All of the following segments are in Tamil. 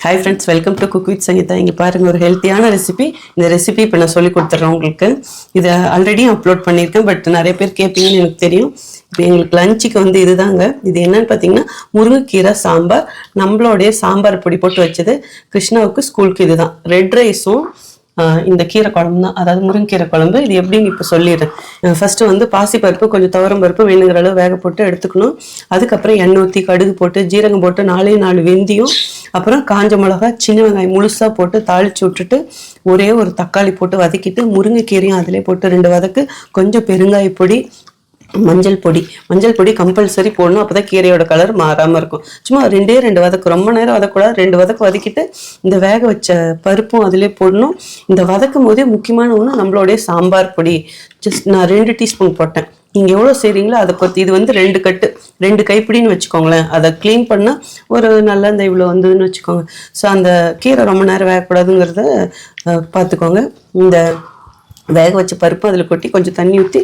Hi friends, welcome to Cook with Sangeeta. இங்கே பாருங்க ஒரு ஹெல்த்தியான ரெசிபி. இந்த ரெசிபி இப்போ நான் சொல்லி கொடுத்துட்றேன் உங்களுக்கு. இதை ஆல்ரெடி அப்லோட் பண்ணியிருக்கேன், பட் நிறைய பேர் கேட்பீங்கன்னு எனக்கு தெரியும். இப்போ எங்களுக்கு லஞ்சுக்கு வந்து இதுதாங்க. இது என்னன்னு பார்த்தீங்கன்னா முருங்கைக்கீரை சாம்பார். நம்மளோடைய சாம்பார் பொடி போட்டு வச்சது. கிருஷ்ணாவுக்கு ஸ்கூலுக்கு இதுதான். ரெட் ரைஸும் இந்த கீரை குழம்பு தான், அதாவது முருங்கீரை குழம்பு. இது எப்படின்னு இப்போ சொல்லிடுறேன். ஃபர்ஸ்ட் வந்து பாசிப்பருப்பு கொஞ்சம் துவரம் பருப்பு வேணுங்கிற அளவு வேக போட்டு எடுத்துக்கணும். அதுக்கப்புறம் எண்ணெய் ஊற்றி கடுகு போட்டு ஜீரகம் போட்டு 4 வெந்தயம், அப்புறம் காஞ்ச மிளகா சின்ன வெங்காயம் முழுசாக போட்டு தாளிச்சு விட்டுட்டு ஒரே ஒரு தக்காளி போட்டு வதக்கிட்டு முருங்கைக்கீரையும் அதிலே போட்டு 2 வதக்கு, கொஞ்சம் பெருங்காய பொடி, மஞ்சள் பொடி கம்பல்சரி போடணும். அப்போதான் கீரையோட கலர் மாறாமல் இருக்கும். சும்மா 2 வதக்கு, ரொம்ப நேரம் வதக்கூடாது. 2 வதக்கு வதக்கிட்டு இந்த வேக வச்ச பருப்பும் அதிலே போடணும். இந்த வதக்கும் போதே முக்கியமான ஒன்று நம்மளுடைய சாம்பார் பொடி. ஜஸ்ட் நான் 2 டீஸ்பூன் போட்டேன். நீங்கள் எவ்வளோ செய்கிறீங்களோ அதை பொறுத்து. இது வந்து 2 கைப்பிடின்னு வச்சுக்கோங்களேன். அதை க்ளீன் பண்ணால் ஒரு நல்லா இந்த இவ்வளோ வந்துன்னு வச்சுக்கோங்க. ஸோ அந்த கீரை ரொம்ப நேரம் வேகக்கூடாதுங்கிறத பார்த்துக்கோங்க. இந்த வேக வச்ச பருப்பு அதில் கொட்டி கொஞ்சம் தண்ணி ஊற்றி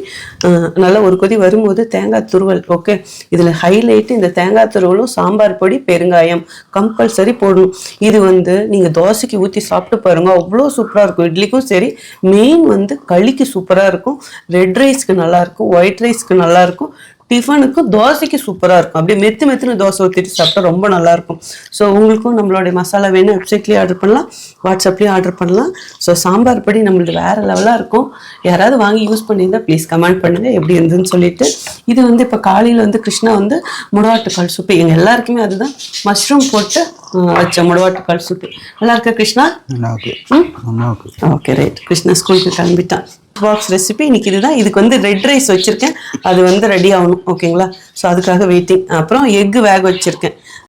நல்லா ஒரு கொதி வரும்போது தேங்காய் துருவல். ஓகே, இதில் ஹைலைட்டு இந்த தேங்காய் துருவலும் சாம்பார் பொடி பெருங்காயம் கம்பல்சரி போடணும். இது வந்து நீங்கள் தோசைக்கு ஊற்றி சாப்பிட்டு பாருங்க, அவ்வளோ சூப்பராக இருக்கும். இட்லிக்கும் சரி, மெயின் வந்து களிக்கு சூப்பராக இருக்கும், ரெட் ரைஸ்க்கு நல்லாயிருக்கும், ஒயிட் ரைஸ்க்கு நல்லாயிருக்கும், டிஃபனுக்கு தோசைக்கு சூப்பராக இருக்கும். அப்படியே மெத்துன்னு தோசை ஊற்றிட்டு சாப்பிட்டா ரொம்ப நல்லாயிருக்கும். ஸோ உங்களுக்கும் நம்மளுடைய மசாலா வேணும், வெப்சைட்லேயும் ஆர்டர் பண்ணலாம், வாட்ஸ்அப்லேயும் ஆர்டர் பண்ணலாம். ஸோ சாம்பார் படி நம்மளது வேறு லெவலாக இருக்கும். யாராவது வாங்கி யூஸ் பண்ணியிருந்தால் ப்ளீஸ் கமெண்ட் பண்ணுங்கள் எப்படி இருந்துன்னு சொல்லிட்டு. இது வந்து இப்போ காலையில் வந்து கிருஷ்ணா வந்து முடவாட்டுக்கால் சூப்பு, எங்கள் எல்லாருக்குமே அதுதான் மஷ்ரூம் போட்டு வச்ச முடவாட்டுக்கால் சூப்பு. நல்லா இருக்கா கிருஷ்ணா? Okay right. கிருஷ்ணா ஸ்கூலுக்கு கிளம்பிட்டான். பாக்ஸ் ரெசிபி இன்னைக்கு இதுதான். இதுக்கு வந்து ரெட் ரைஸ் வச்சிருக்கேன், அது வந்து ரெடி ஆகணும். ஓகேங்களா? ஸோ அதுக்காக வெயிட்டிங். அப்புறம் எக்கு வேக வச்சிருக்கேன்.